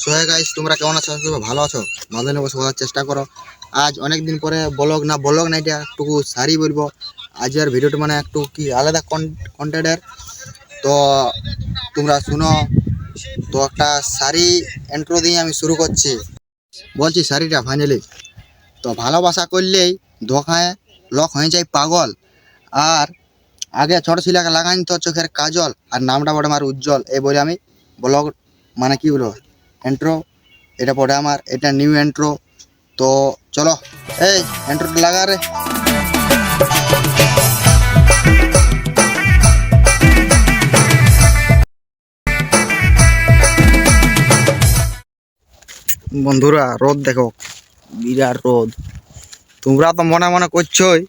সোহে guys, তোমরা কেমন আছো? ভালো আছো? ভালো নেবো সবার চেষ্টা করো। আজ অনেক দিন পরে ব্লগ না এটা একটু সারি বলবো। আজকের ভিডিওটা মানে একটু কি আলাদা কন্টেন্টের। তো তোমরা শুনো। তো একটা সারি ইন্ট্রো দিয়ে আমি শুরু করছি। বলছি সারিটা ফাইনালি তো ভালোবাসা করলেই ধোকায় লক হয়ে যায় পাগল। আর আগে ছোট ছেলেকে লাগাইনি তো চোখের কাজল, আর নামটা পড়ে আমার উজ্জ্বল। এই বলে আমি ব্লগ মানে কি বলবো ইন্ট্রো এটা পড়ে আমার, এটা নিউ ইন্ট্রো। তো চলো এই ইন্ট্রোটা লাগা রে। বন্ধুরা রোদ দেখো, বিরাট রোদ। তোমরা তো মনে মনে করছোই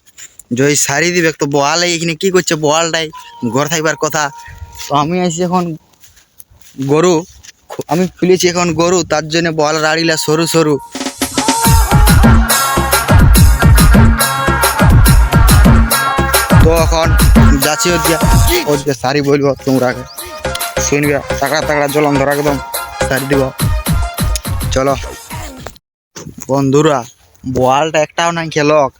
যে ওই শাড়ি দিবে, তো বহাল এখানে কি করছে? বহালটাই ঘর থাকবার কথা। তো আমি আছি এখন গরু, আমি খুলেছি এখন গরু, তার জন্য বহাল রাড়িলা সরু সরু। তো এখন যাচ্ছি ওদিকে শাড়ি বলবো, তোমরা শুনবে তাকড়া তাকড়া জলম ধরা একদম শাড়ি দিব। চলো বন্ধুরা, বহালটা একটাও নাই খেলক,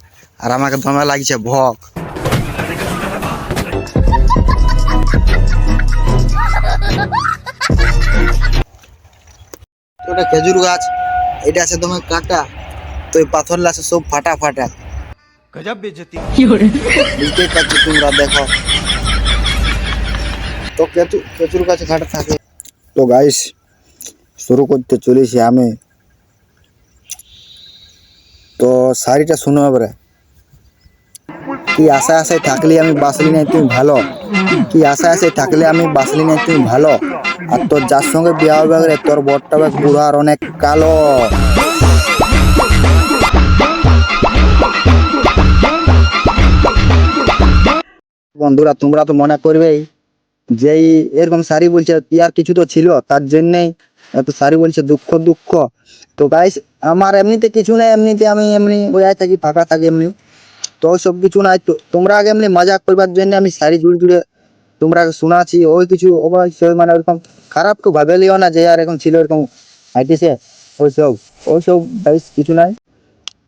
আর আমাকে দমে লাগছে ভক। ওটা খেজুর গাছ, এটা আছে তোমার কাটা, তো এই পাথর আছে সব ফাটা ফাটা। गजब बेइज्जती। বুঝতেই পারছি তোমরা দেখো। তো খেজুর গাছে ঘাটা থাকে। তো গাইস শুরু করতে চলেছি আমি। তো শাড়িটা শুনো এবারে। কি আশা আশায় থাকলে আমি বাসলি নাই তুমি ভালো, কি আশা আশায় থাকলে আমি বাসলি নাই তুমি ভালো। আর তোর যার সঙ্গে বিয়ে হবে রে, তোর বরটা বেশ বুড়ো আর অনেক কালো। বন্ধুরা তোমরা তো মনে করবেই যেই এরকম শাড়ি বলছে ইয়ার কিছু তো ছিল, তার জন্যই এত শাড়ি বলছে দুঃখ দুঃখ। তো গাইস আমার এমনিতে কিছু নেই, এমনিতে আমি এমনি বইয়াই থাকি, ফাঁকা থাকি এমনি। তো সব কিছু নাই, তো তোমরা আগে এমনি মজাক করবার জন্য আমি শাড়ি জুড়ে জুড়ে তোমরা শোনাচ্ছি। ওই কিছু অবশ্যই মানে ওরকম খারাপ কেউ ভাবে লিও না যে আর এখন ছিল এরকম হাইটিছে। ওইসব ওইসব গাইস কিছু নাই।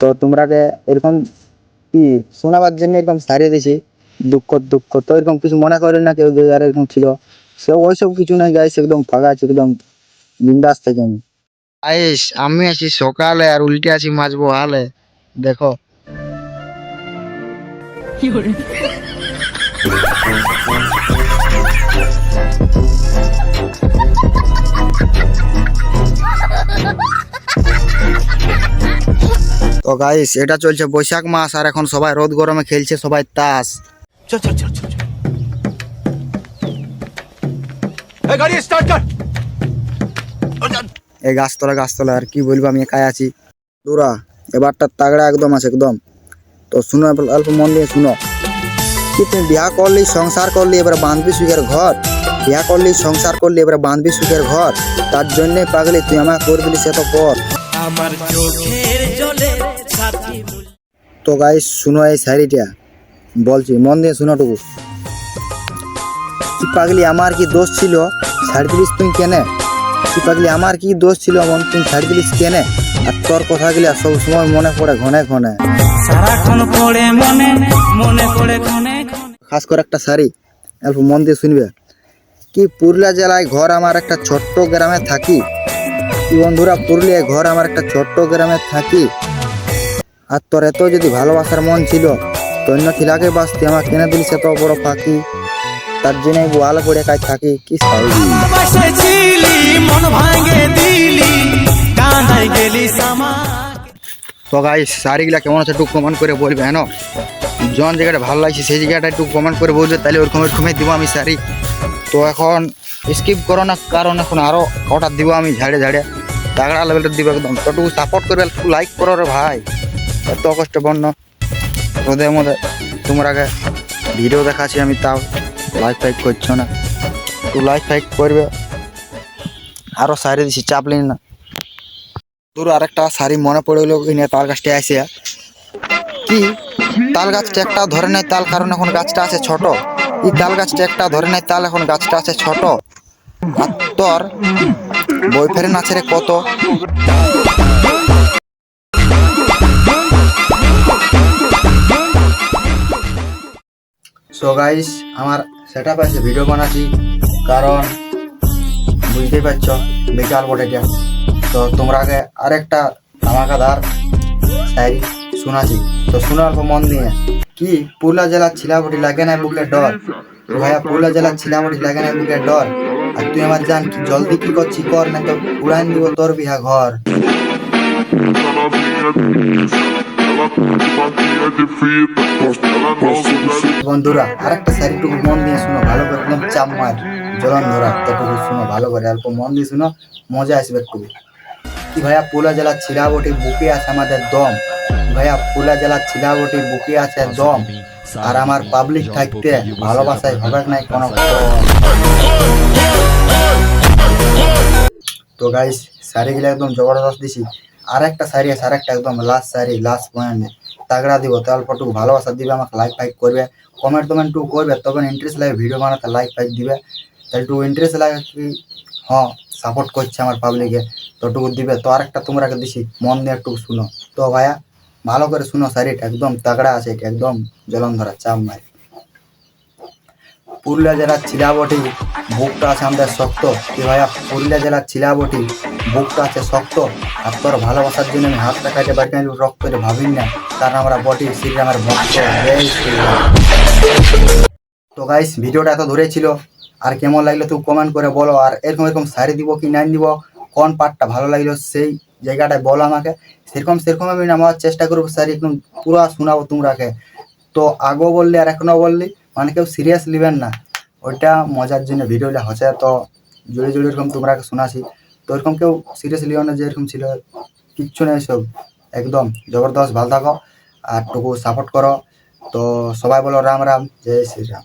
তো তোমরাকে এরকম কি শোনাবার জন্য এরকম শাড়ি দিয়েছি দুঃখ দুঃখ। তো এরকম কিছু মনে করেন না কেউ যে আর এরকম ছিল, সে ওইসব কিছু নাই গাইস, একদম ফাঁকা আছে, একদম বিন্দাস থেকে আমি। গাইস আমি আছি সকালে আর উল্টে আছি মাছ বহালে, দেখো। তো গাইস এটা চলছে বৈশাখ মাস, আর এখন সবাই রোদ গরমে খেলছে সবাই তাস। चल चल चल चल चल। ए गाड़ी स्टार्ट कर। এই গাছতলা আর কি বলবো, আমি একাই আছি। দুরা এবারটা তাগড়া একদম আছে একদম। তো শুনো অল্প মন দিয়ে শুনো। কি তুমি বিয়া করলি সংসার করলি এবার বাঁধবি সুখের ঘর, বিয়া করলি সংসার করলি এবার বাঁধবি সুখের ঘর, তার জন্যে পাগলি তুই আমাকে করে দিলি সে তো পর। তো গাইস শুনো এই শাড়িটা বলছি, মন দিয়ে শুনোটুকু। কি পাগলি আমার কি দোষ ছিল ছাড় দিলিস তুই কেনে? কি পাগলি আমার কি দোষ ছিল মন তুই ছাড় দিলিস কেনে? আর তোর কথাগুলি সব সময় মনে পড়ে ঘনে ঘনে, খাস করে একটা শাড়ি অল্প মন দিয়ে শুনবে। কি পুরুলিয়া জেলায় ঘর আমার একটা ছোট্ট গ্রামে থাকি, কি বন্ধুরা পুরুলিয়ায় ঘর আমার একটা ছোট্ট গ্রামে থাকি। আর তোর এত যদি ভালোবাসার মন ছিল তন্য খিলাকে বাঁচতে আমার কেনে দিলি সে তো বড় ফাঁকি, তার জন্য ভালো করে কাজ থাকি। কি তো গাইস শাড়িগুলা কেমন আছে একটু কমেন্ট করে বলবে। হ্যাঁ জন জায়গাটা ভালো লাগছে সেই জায়গাটা একটু কমেন্ট করে বলবে, তাহলে ওরকমই দিব আমি শাড়ি। তো এখন স্কিপ করো না, কারণ এখন আরো কটা দিব আমি ঝাড়ে ঝাড়ে তাগড়া লেভেলটা দিব একদম। তো একটু সাপোর্ট করবে, একটু লাইক করো রে ভাই। এত কষ্ট বন্য রোদের মধ্যে তোমরাকে ভিডিও দেখাচ্ছি আমি, তাও লাইক ফাইক করছো না। একটু লাইক ফাইক করবে। আরো শাড়ি দিছি চাপ লিন না। তোর আরেকটা শাড়ি মনে পড়ে গেলো তাল গাছটা আসে। কি তাল গাছটা একটা ধরে নেয় তাল, কারণ এখন গাছটা আছে ছোট। এই তাল গাছটা একটা ধরে নেয় তাল, এখন গাছটা আছে ছোট। আর তোর বয়ফ্রেন্ড আছে রে কত? সো গাইস, আমার সেটআপ আছে, ভিডিও বানাচ্ছি, কারণ বুঝতেই পারছো বিকাল বটেটা। তো তোমরা আগে আরেকটা ধামাকাদার শায়রি শোনাছি, তো শোনার পর মন দিয়ে। কি পুরুলিয়া জেলার ছিলাবটি লাগে না বুকের ডর? তো ভাইয়া পুরুলিয়া জেলার ছিলাবটি লাগে না বুকের ডর? আর তুই আমার জান কি জলদি কি করছি কর, না তো উড়ান দিব তোর বিহা ঘর। বন্ধুরা আরেকটা শাড়িটুকু মন দিয়ে শুনো ভালো করে, একদম চাপ মার জ্বলন ধরা, তটুকু শুনো ভালো করে, অল্প মন দিয়ে শুনো, মজা আসবে একটু। কি ভাইয়া পুরুলিয়া জেলার ছিলাবটি বুকে আছে আমাদের দম, ভাইয়া পুরুলিয়া জেলার ছিলাবটি বুকে আছে দম, আর আমার পাবলিক থাকতে ভালোবাসায় হবে নাই কোনো কম। তো গাইস শাড়িগুলো একদম জবরদস্ত দিছি। আর একটা শাড়ি আছে, আর একটা একদম লাস্ট শাড়ি, লাস্ট পয়েন্ট তাগড়া দিব। তো অল্পটুকু ভালোবাসা দিবে, আমাকে লাইক ফাইক করবে, কমেন্ট টমেন্ট করবে, তবে ইন্টারেস্ট লাগে ভিডিও বানাতে, লাইক ফাইক দিবে। তাহলে একটু ইন্টারেস্ট লাগে কি হ্যাঁ সাপোর্ট করছে আমার পাবলিকে, তোটুকু দিবে। তো আরেকটা তোমরাকে দিছি, মন দিয়ে একটু শুনো। তো ভাইয়া ভালো করে শুনো, শাড়িটা একদম তাগড়া আছে, এটা একদম জ্বলন ধরা চাপ মারি। পুরুলিয়া জেলার ছিলাবটি বুকটা আছে আমাদের শক্ত। কি ভাইয়া পুরুলিয়া জেলার ছিলাবটি বুকটা আছে শক্ত, আর তোর ভালোবাসার জন্য আমি হাতটা কাটে বাড়ি রক্ত ভাবিন না, কারণ আমরা বটি শ্রীরামের ভক্ত। জয় শ্রীরাম। তো গাইস ভিডিওটা এত ধরে ছিল, আর কেমন লাগলো তুই কমেন্ট করে বলো। আর এরকম এরকম শাড়ি দিব কি নাই দিব, কোন পার্টটা ভালো লাগলো সেই জায়গাটায় বলো আমাকে, সেরকম আমি আমার চেষ্টা করবো শাড়ি একদম পুরো শোনাবো তোমরাকে। তো আগেও বললি আর এখনো বললি, মানে কেউ সিরিয়াস নেবেন না, ওইটা মজার জন্য ভিডিওটা হচ্ছে। তো জুড়ে জুড়ে এরকম তোমরাকে শোনাছি, তো এরকম কেউ সিরিয়াস লিও না যে এরকম ছিল, কিচ্ছু নেই, সব একদম জবরদস্ত। ভালো থাকো আর টুকু সাপোর্ট করো। তো সবাই বলো রাম রাম, জয় শ্রীরাম।